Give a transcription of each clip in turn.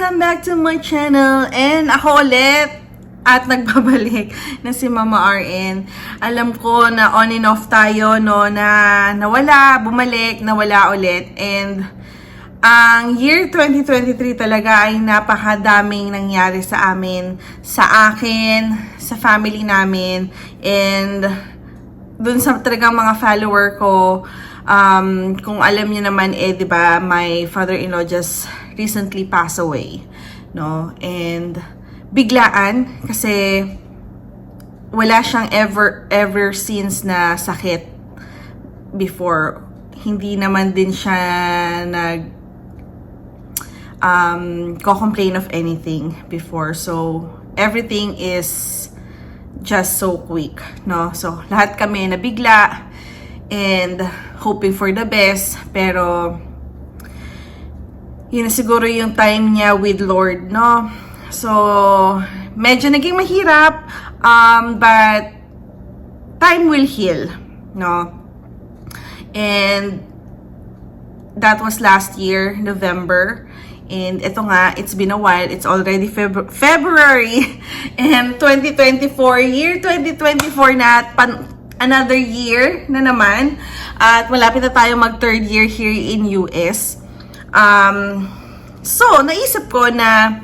Welcome back to my channel. And ako ulit at nagbabalik na si Mama RN. Alam ko na on and off tayo, no, na nawala, bumalik, nawala ulit. And ang year 2023 talaga ay napakadaming nangyari sa amin, sa akin, sa family namin, and dun sa talagang mga follower ko. Kung alam niyo naman, di ba, my father-in-law just recently passed away, no? And biglaan, kasi wala siyang ever since na sakit before. Hindi naman din siya complain of anything before. So everything is just so quick, no? So lahat kami nabigla and hoping for the best, pero yun na siguro yung time niya with Lord, no? So medyo naging mahirap, but time will heal, no? And that was last year, November. And ito nga, it's been a while. It's already February. And 2024, year 2024 na, another year na naman. At malapit na tayo mag third year here in US. So, naisip ko na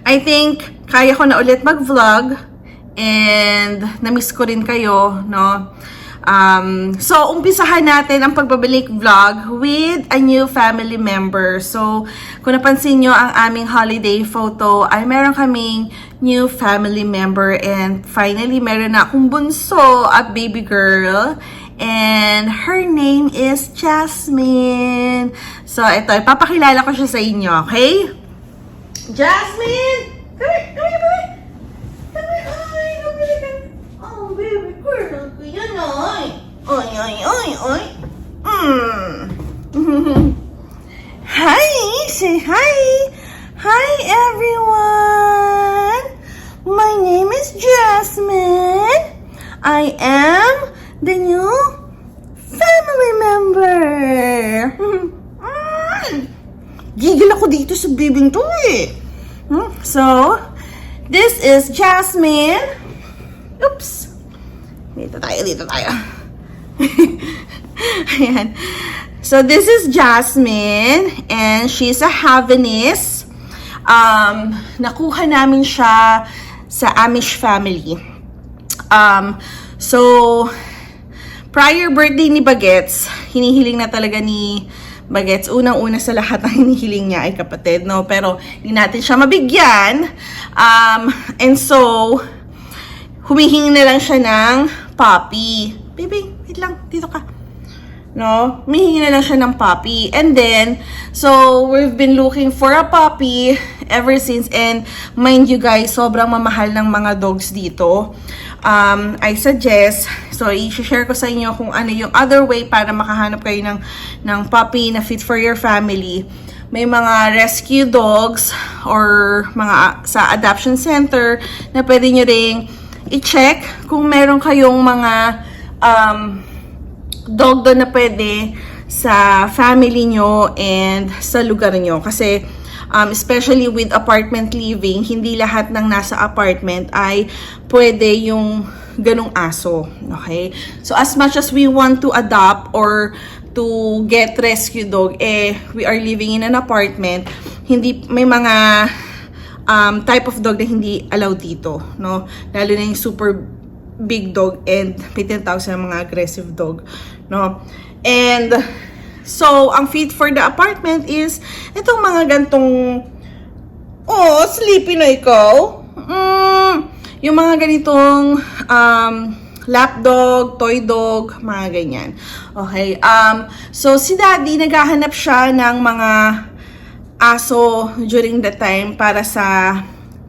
I think kaya ko na ulit mag-vlog. And na-miss ko rin kayo, no? So, umpisahan natin ang pagbabalik vlog with a new family member. So, kung napansin nyo ang aming holiday photo, ay meron kaming new family member. And finally, meron na akong bunso at baby girl. And her name is Jasmine. So, ito, ipapakilala ko siya sa inyo, okay? Jasmine! Come here, come here, come here! Come here, hi, come here. Oh, baby girl, yan ay. Oy, oy, oy, oy. Hi, say hi. Hi, everyone. My name is Jasmine. I am the new family member. Gigil ako dito sa bibing to eh. So, this is Jasmine. Oops. Dito tayo. Ayan. So, this is Jasmine. And she's a Havanese. Nakuha namin siya sa Amish family. So, prior birthday ni Bagets, hinihiling na talaga ni Bagets. Unang-una sa lahat ang hinihiling niya ay kapatid, no? Pero, hindi natin siya mabigyan. And so, humihingi na lang siya ng puppy. Baby, wait lang. Dito ka. No? Humihingi na lang siya ng puppy. And then, so, we've been looking for a puppy ever since. And, mind you guys, sobrang mamahal ng mga dogs dito. I suggest, so, i-share ko sa inyo kung ano yung other way para makahanap kayo ng puppy na fit for your family. May mga rescue dogs or mga sa adoption center na pwede nyo ring i-check kung meron kayong mga dog doon na pwede sa family nyo and sa lugar nyo. Kasi especially with apartment living, hindi lahat ng nasa apartment ay pwede yung ganong aso. Okay? So as much as we want to adopt or to get rescue dog, we are living in an apartment, hindi, may mga type of dog na hindi allowed dito, no? Lalo na yung super big dog and may tinatawag sa mga aggressive dog, no? And so, ang fit for the apartment is itong mga gantong, oh, sleepy na ikaw. Yung mga ganitong lap dog, toy dog, mga ganyan. Okay, so si Daddy, naghahanap siya ng mga aso during the time para sa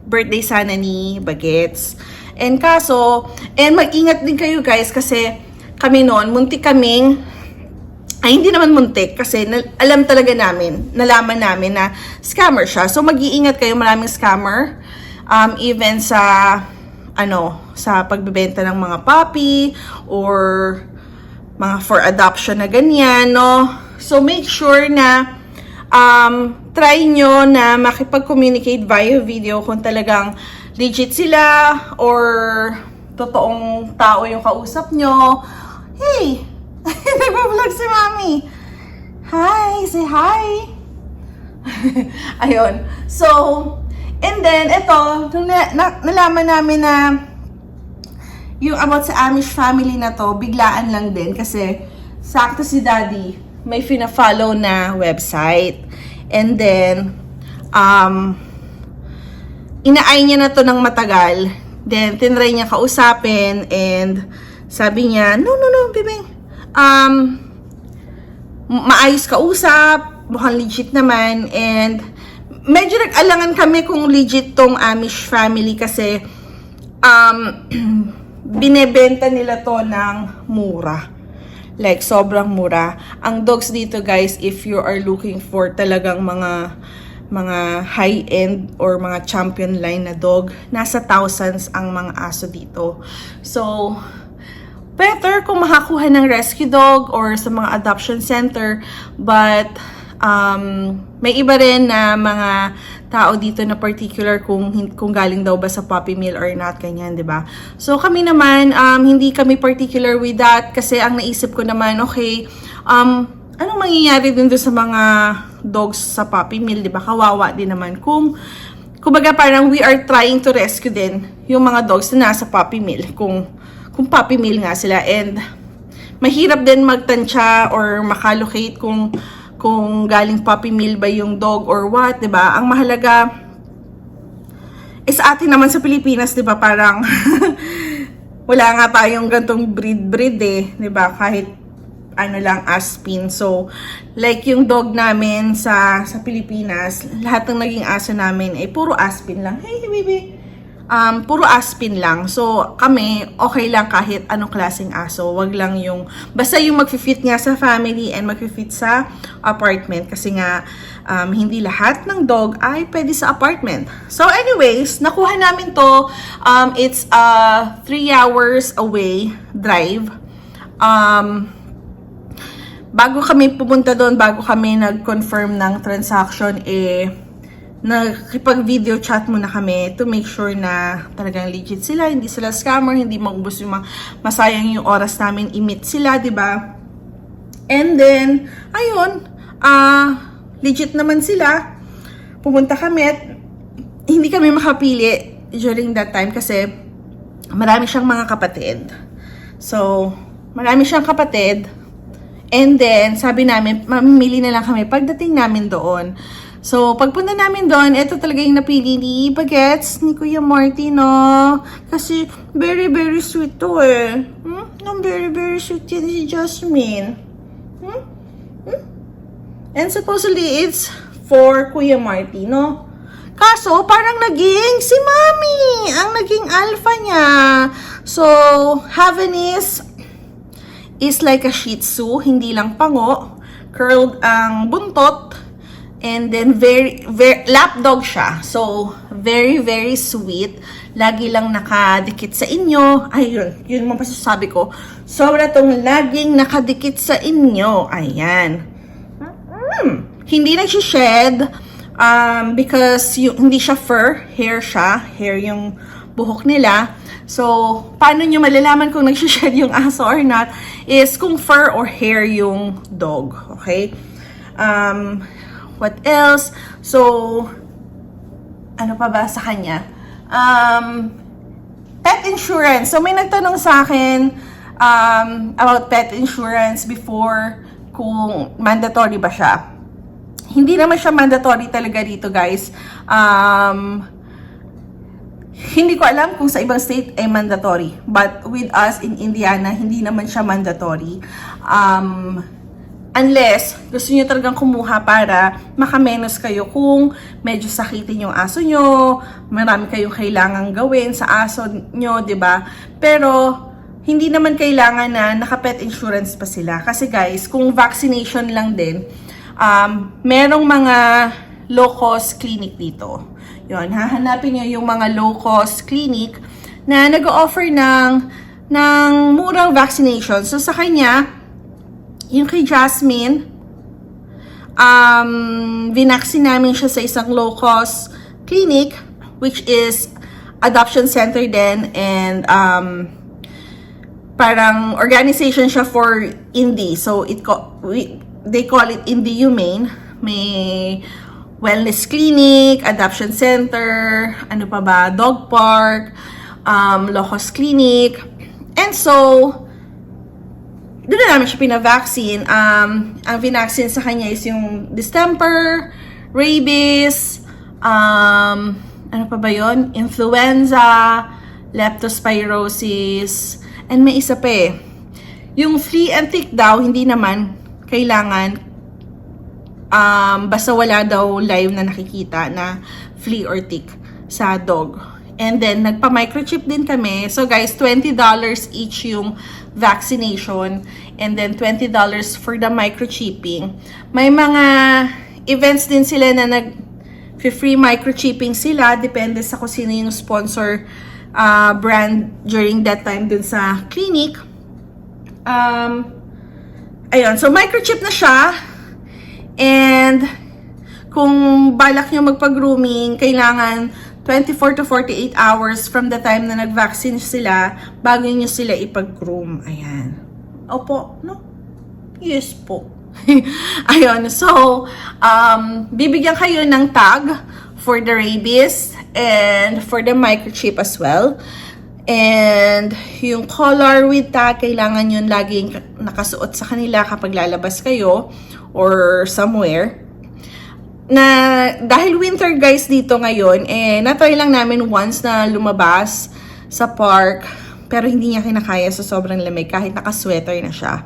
birthday sana ni Bagets. And kaso, and mag-ingat din kayo guys, kasi kami noon, muntik kaming, ay hindi naman muntik, kasi alam talaga namin, nalaman namin na scammer siya. So mag-iingat kayo, maraming scammer, even sa, sa pagbebenta ng mga puppy, or mga for adoption na ganyan, no? So make sure na try nyo na makipag-communicate via video kung talagang legit sila or totoong tao yung kausap nyo. Hey! Nagpa-vlog si Mami. Hi! Say hi! Ayun. So, and then, ito, nung nalaman namin na yung about sa Amish family na to, biglaan lang din kasi sakto si Daddy may fina-follow na website. And then, inaay niya na to ng matagal. Then, tinry niya kausapin and sabi niya, no, bibing. Maayos kausap, mukhang legit naman. And, medyo nag-alangan kami kung legit tong Amish family kasi, binebenta nila to ng mura. Like, sobrang mura. Ang dogs dito, guys, if you are looking for talagang mga high-end or mga champion line na dog, nasa thousands ang mga aso dito. So, better kung makakuha ng rescue dog or sa mga adoption center. But, may iba rin na mga tao dito na particular kung galing daw ba sa puppy mill or not, ganyan, 'di ba? So kami naman hindi kami particular with that kasi ang naisip ko naman, okay, anong mangyayari din doon sa mga dogs sa puppy mill, 'di ba? Kawawa din naman kung kumbaga parang we are trying to rescue din yung mga dogs na nasa puppy mill kung puppy mill nga sila, and mahirap din magtansya or makalocate kung galing puppy mill ba yung dog or what, 'di ba? Ang mahalaga is atin naman sa Pilipinas, 'di ba? Parang wala nga tayong gantong breed eh, 'di ba? Kahit ano lang, Aspin. So, like yung dog namin sa Pilipinas, lahat ng naging aso namin ay puro Aspin lang. Hey, baby. Puro Aspin lang. So, kami, okay lang kahit anong klaseng aso. Wag lang yung, basta yung mag-fit nga sa family and mag-fit sa apartment. Kasi nga, hindi lahat ng dog ay pwede sa apartment. So, anyways, nakuha namin to. It's a 3 hours away drive. Bago kami pumunta doon, bago kami nag-confirm ng transaction, nakipag-video chat muna kami to make sure na talagang legit sila, hindi sila scammer, hindi maubos yung masayang yung oras namin i-meet sila, di ba? And then, ayun, legit naman sila. Pumunta kami at hindi kami makapili during that time kasi marami siyang mga kapatid. So, marami siyang kapatid. And then, sabi namin, mamimili na lang kami pagdating namin doon. So, pagpunta namin doon, ito talaga yung napili ni Bagets, ni Kuya Marty, no? Kasi, very, very sweet to eh. Very, very sweet yan si Jasmine. And supposedly, it's for Kuya Marty, no? Kaso, parang naging si Mami ang naging alpha niya. So, Havanese is like a Shih Tzu, hindi lang pango. Curled ang buntot. And then, very, lapdog siya. So, very, very sweet. Lagi lang nakadikit sa inyo. Ayun, yun mo pasasabi ko. Sobra tong laging nakadikit sa inyo. Ayan. Hindi nagsished. Because hindi siya fur. Hair siya. Hair yung buhok nila. So, paano nyo malalaman kung nagsished yung aso or not? Is kung fur or hair yung dog. Okay? What else? So, ano pa ba sa kanya? Pet insurance. So, may nagtanong sa akin about pet insurance before kung mandatory ba siya. Hindi naman siya mandatory talaga dito, guys. Hindi ko alam kung sa ibang state ay mandatory. But with us in Indiana, hindi naman siya mandatory. Unless, gusto nyo talagang kumuha para makamenos kayo kung medyo sakitin yung aso nyo, marami kayong kailangang gawin sa aso nyo, 'di ba? Pero, hindi naman kailangan na naka-pet insurance pa sila. Kasi guys, kung vaccination lang din, merong mga low-cost clinic dito. Yun, hahanapin nyo yung mga low-cost clinic na nag-offer ng murang vaccination. So, sa kanya, yung kay Jasmine, Vinaccine namin siya sa isang low-cost clinic, which is adoption center din, and parang organization siya for indie. So, they call it Indie Humane. May wellness clinic, adoption center, ano pa ba, dog park, low-cost clinic. And so, doon na namin siya pinavaccine. Ang vinaccine sa kanya is yung distemper, rabies, ano pa ba yun? Influenza, leptospirosis, and may isa pa eh. Yung flea and tick daw, hindi naman kailangan, basta wala daw live na nakikita na flea or tick sa dog. And then, nagpa-microchip din kami. So guys, $20 each yung vaccination. And then, $20 for the microchipping. May mga events din sila na nag-free microchipping sila. Depende sa kung sino yung sponsor brand during that time dun sa clinic. Ayun, so microchip na siya. And kung balak nyo magpa-grooming, kailangan 24 to 48 hours from the time na nag-vaccine sila bago nyo sila ipag-groom. Ayan. Opo, no? Yes po. Ayun, so, bibigyan kayo ng tag for the rabies and for the microchip as well. And yung collar with tag, kailangan yun laging nakasuot sa kanila kapag lalabas kayo or somewhere. Na dahil winter guys dito ngayon, natry lang namin once na lumabas sa park, pero hindi niya kinakaya sa sobrang lamig kahit naka-sweater na siya,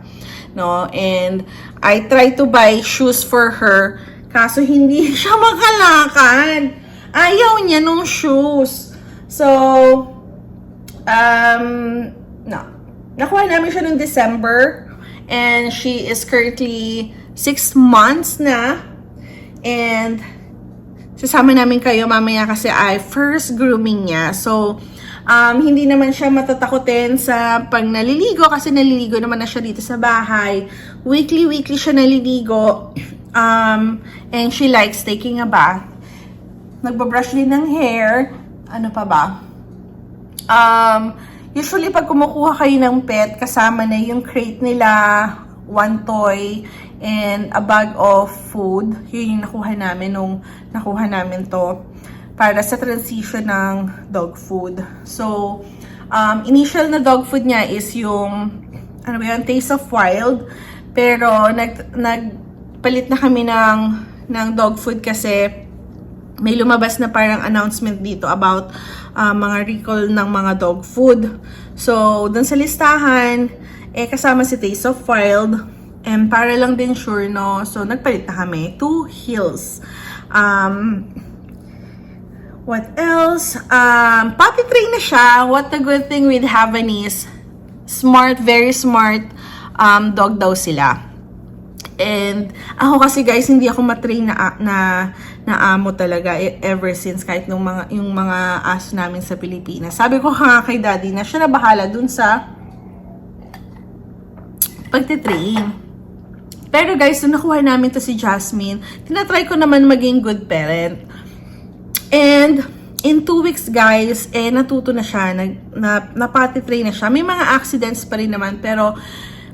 no? And I tried to buy shoes for her, kaso hindi siya makalakad. Ayaw niya nung shoes. So, no. Nakuha namin siya noong December, and she is currently 6 months na. And sasama namin kayo mamaya kasi ay first grooming niya. So, hindi naman siya matatakotin sa pag naliligo kasi naliligo naman na siya dito sa bahay. Weekly siya naliligo. And she likes taking a bath. Nagbabrush din ng hair. Ano pa ba? Usually pag kumukuha kayo ng pet, kasama na yung crate nila, one toy, and a bag of food. Yun yung nakuha namin nung nakuha namin to para sa transition ng dog food. So, initial na dog food niya is yung, ano ba yun, Taste of Wild. Pero, nagpalit na kami ng dog food kasi may lumabas na parang announcement dito about mga recall ng mga dog food. So, dun sa listahan, kasama si Taste of Wild. And para lang din sure, no? So, nagpalit na kami. 2 Hills. What else? Puppy train na siya. What a good thing with Havanese. Smart, very smart dog daw sila. And ako kasi guys, hindi ako matrain na amo talaga ever since kahit yung mga aso namin sa Pilipinas. Sabi ko kay daddy na siya na bahala dun sa pagtitrain. Pero guys, nung nakuha namin to si Jasmine, tinatry ko naman maging good parent. And in 2 weeks guys, natuto na siya, napati-train na siya. May mga accidents pa rin naman, pero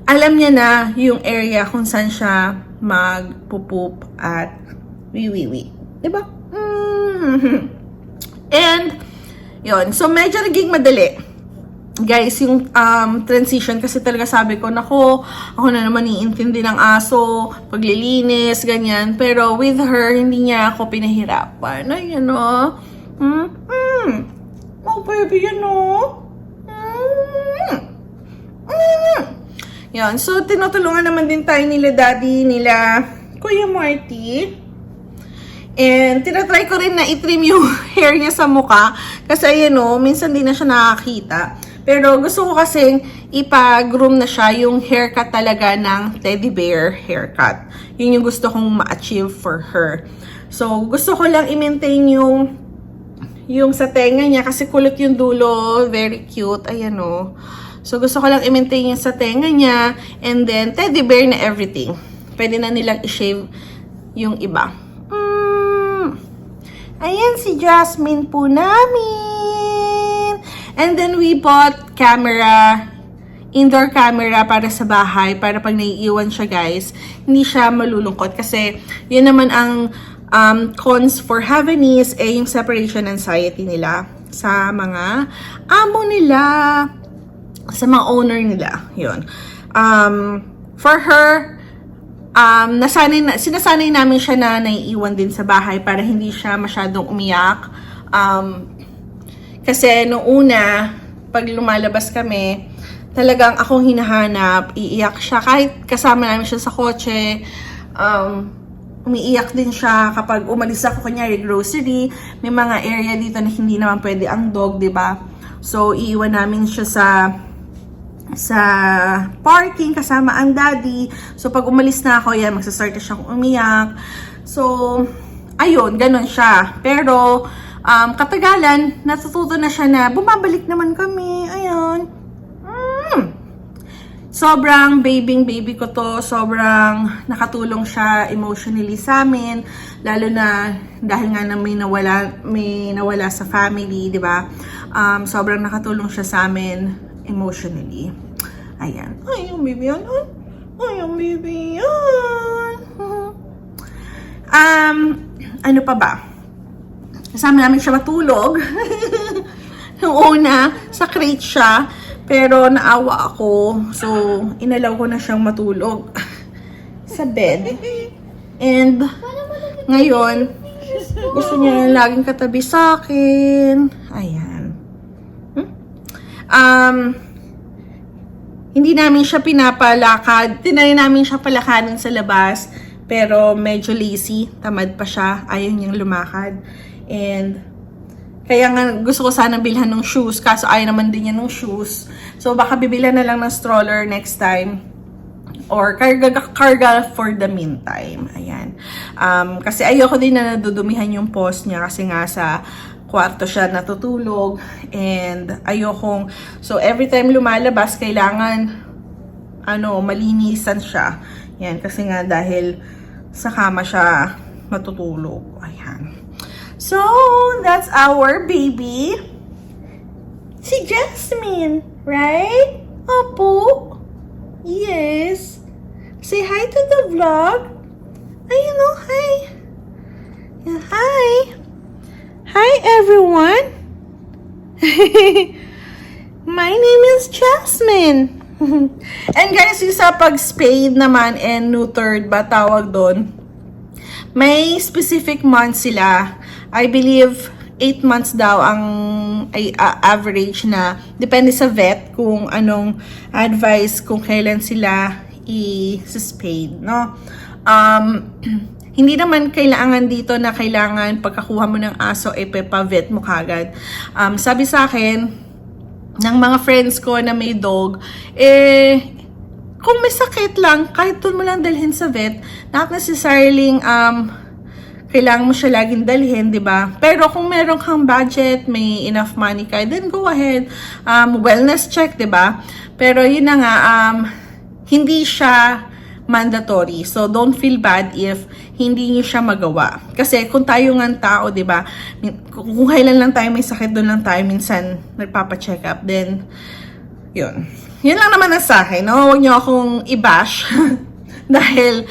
alam niya na yung area kung saan siya magpupoop at wiwiwi. Diba? And, yun. So, medyo naging madali. Guys, yung transition kasi talaga sabi ko, nako, ako na naman iintindi ng aso, paglilinis, ganyan. Pero with her, hindi niya ako pinahirapan. Ay, ano? Oh, baby, ano? Yan. So, tinutulungan naman din tayo nila daddy, nila Kuya Marty. And, tinatry ko rin na itrim yung hair niya sa mukha. Kasi, ayan o, minsan di na siya nakakita. Pero gusto ko kasing ipa-groom na siya yung haircut talaga ng teddy bear haircut. Yun yung gusto kong ma-achieve for her. So, gusto ko lang i-maintain yung sa tenga niya kasi kulot yung dulo. Very cute. Ayan o. So, gusto ko lang i-maintain yung sa tenga niya. And then, teddy bear na everything. Pwede na nilang i-shave yung iba. Ayan si Jasmine po namin. And then we bought camera, indoor camera para sa bahay, para pag naiiwan siya guys, hindi siya malulungkot. Kasi yun naman ang cons for Havanese, yung separation anxiety nila sa mga amo nila, sa mga owner nila. Yun. For her, sinasanay namin siya na naiiwan din sa bahay para hindi siya masyadong umiyak. Kasi noong una, pag lumalabas kami, talagang akong hinahanap, iiyak siya. Kahit kasama namin siya sa kotse, umiiyak din siya kapag umalis ako, kunyari grocery, may mga area dito na hindi naman pwede ang dog, 'di ba? So iiwan namin siya sa parking kasama ang daddy. So pag umalis na ako, yan, magsastart na siyang umiyak. So ayun, ganun siya. Pero katagalan, natututo na siya na bumabalik naman kami. Ayun. Sobrang baby ko to. Sobrang nakatulong siya emotionally sa amin. Lalo na dahil nga na may nawala sa family, di ba? Sobrang nakatulong siya sa amin emotionally. Ayan. Ay, yung baby yan. Ay, yung baby yan. Ano pa ba? Kasama namin siya matulog. Nung una, sa crate siya. Pero naawa ako. So, inalaw ko na siyang matulog sa bed. And, ngayon, gusto niya na laging katabi sa akin. Ayan. Hindi namin siya pinapalakad. Tinry namin siya palakarin sa labas. Pero medyo lazy. Tamad pa siya. Ayaw niyang lumakad. And kaya nga gusto ko sana bilhan ng shoes. Kaso ayaw naman din niya ng shoes. So baka bibilan na lang ng stroller next time. Or karga for the meantime. Ayan. Kasi ayoko din na nadudumihan yung post niya. Kasi nga sa kwarto siya natutulog. And ayokong, so every time lumalabas, kailangan malinisan siya. Yan, kasi nga dahil sa kama siya matutulog. Ayan. So, that's our baby. Si Jasmine, right? Opo. Yes. Say hi to the vlog. Ayun o, hi. Yeah, hi. Hi, everyone. My name is Jasmine. And guys, yung sa pag-spayed naman and neutered ba tawag doon, may specific months sila. I believe 8 months daw ang average na. Depende sa vet kung anong advice kung kailan sila i-spade, no? Hindi naman kailangan dito na kailangan pagkakuha mo ng aso, pepa-vet mo kagad. Sabi sa akin, ng mga friends ko na may dog, kung may sakit lang, kahit doon mo lang dalhin sa vet, not necessarily kailangan mo siya laging dalhin, di ba? Pero kung meron kang budget, may enough money ka, then go ahead. Wellness check, di ba? Pero yun na nga, hindi siya mandatory. So, don't feel bad if hindi niyo siya magawa. Kasi kung tayo nga tao, di ba? Kung kailan lang tayo may sakit, doon lang tayo minsan nagpapa-check up. Then, yun. Yun lang naman ang sa akin, no? Huwag niyo akong i-bash. Dahil,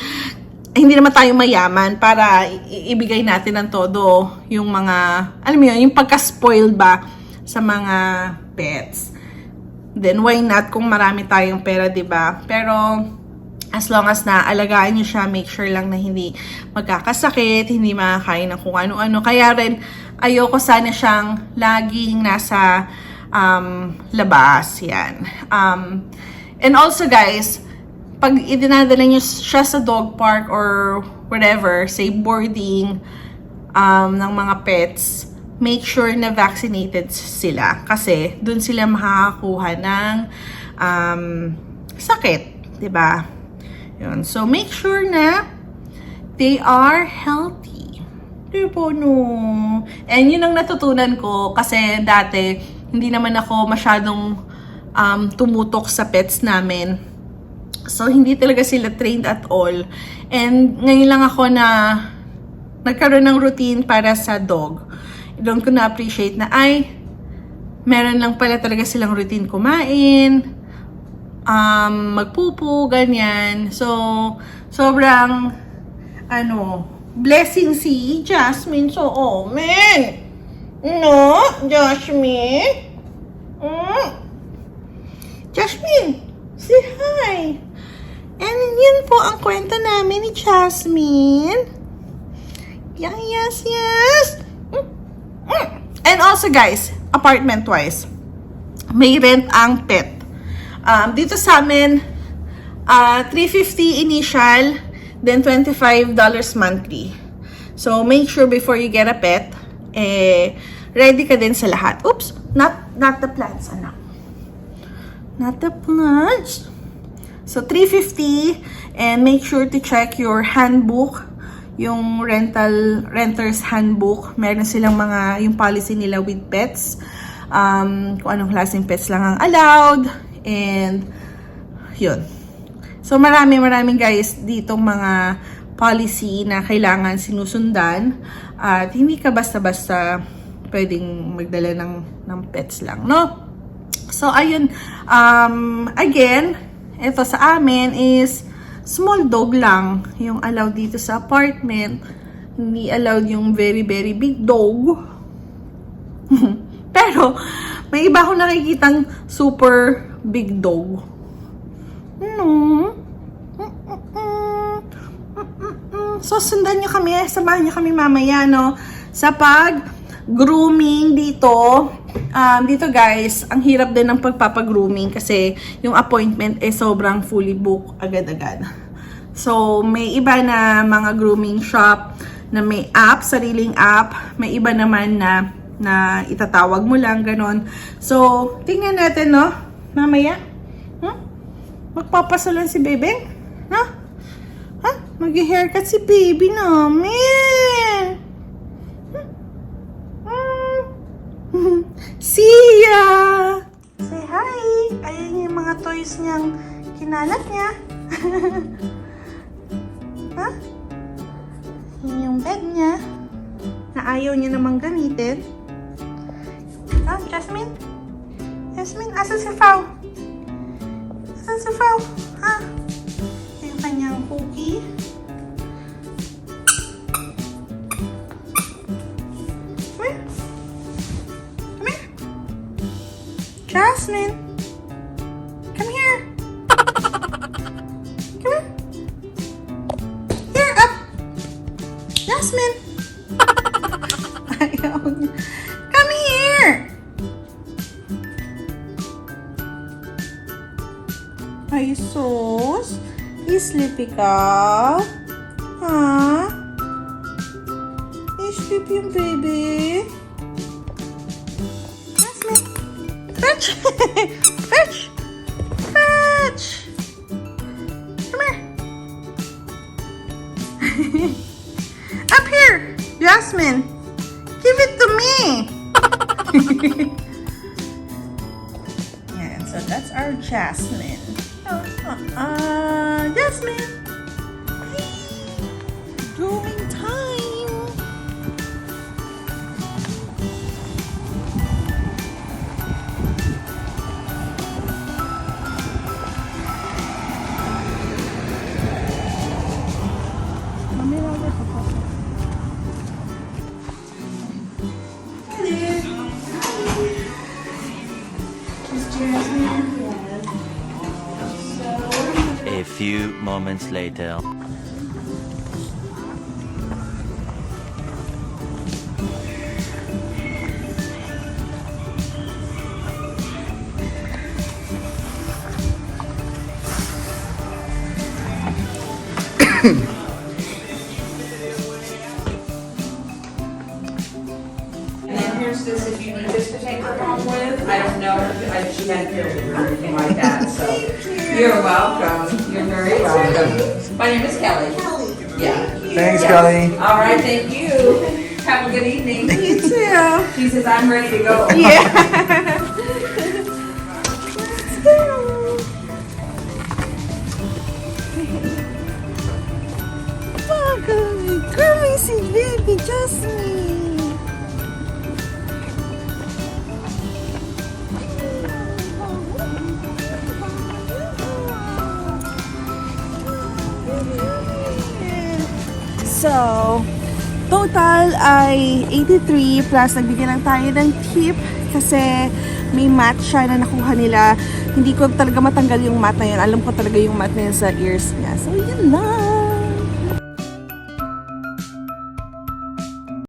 hindi naman tayo mayaman para ibigay natin ng todo yung mga, alam mo yun, yung pagka-spoiled ba sa mga pets. Then, why not kung marami tayong pera, di ba? Pero, as long as na alagaan niyo siya, make sure lang na hindi magkakasakit, hindi makakain ng kung ano-ano. Kaya rin, ayoko sana siyang laging nasa labas. Yan. And also, guys, pag idinadala niyo siya sa dog park or whatever, say boarding ng mga pets, make sure na vaccinated sila. Kasi dun sila makakakuha ng sakit. Diba? Yun. So, make sure na they are healthy. Diba, no? And yun ang natutunan ko kasi dati, hindi naman ako masyadong tumutok sa pets namin. So, hindi talaga sila trained at all. And ngayon lang ako na nagkaroon ng routine para sa dog. Doon ko na-appreciate na, meron lang pala talaga silang routine kumain, magpupo, ganyan. So, sobrang, blessing si Jasmine. So, man! No, Jasmine? Jasmine, say hi! And yun po ang kwento namin ni Jasmine. Yes. And also guys, apartment-wise, may rent ang pet. Dito sa amin, $350 initial, then $25 monthly. So, make sure before you get a pet, ready ka din sa lahat. Oops, not the plants, anak. Not the plants. So, $350, and make sure to check your handbook, yung renter's handbook. Meron silang yung policy nila with pets. Kung anong klaseng pets lang ang allowed. And, yun. So, maraming guys ditong mga policy na kailangan sinusundan. At hindi ka basta-basta pwedeng magdala ng pets lang, no? So, ayun. Again, ito sa amin is small dog lang yung allowed dito sa apartment. Hindi allowed yung very, very big dog. Pero, may iba akong nakikitang super big dog. No. So, sundan nyo kami. Samahan nyo kami mamaya, no? Sa pag-grooming dito. Dito guys, ang hirap din ng pagpapag-grooming kasi yung appointment sobrang fully booked agad-agad. So, may iba na mga grooming shop na may app, sariling app. May iba naman na itatawag mo lang, ganon. So, tingnan natin, no? Mamaya. Magpapasalon si Bebeng? No? Mag-haircut si baby namin. See ya! Say hi! Ayan yung mga toys niyang kinalat niya. Yan yung bed niya na ayaw niya namang gamitin. Jasmine? Jasmine, asan si Fau? Asan si Fau? Yung kanyang cookie. Jasmine, come here. Come here. Here, up. Jasmine. Ayaw niya. Come here. Ay, sus. Sleepy ka? Sleepy yung baby. Fetch! Fetch! Fetch! Come here! Up here! Jasmine! Give it to me! Yeah, so that's our Jasmine. Jasmine! Grooming time! A few moments later. And then here's this if you need this to take her home with. I don't know, she hadn't filled it or anything like that, so. You're welcome. You're very welcome. My name is Kelly. Yeah. Thanks, Kelly. All right, thank you. Have a good evening. You too. She says, I'm ready to go. Yeah. Let's go. si baby Jasmine. So, total ay 83 plus nagbigyan lang tayo ng tip kasi may mat siya na nakuha nila. Hindi ko talaga matanggal yung mat na yun. Alam ko talaga yung mat na yun sa ears niya. So, yun lang.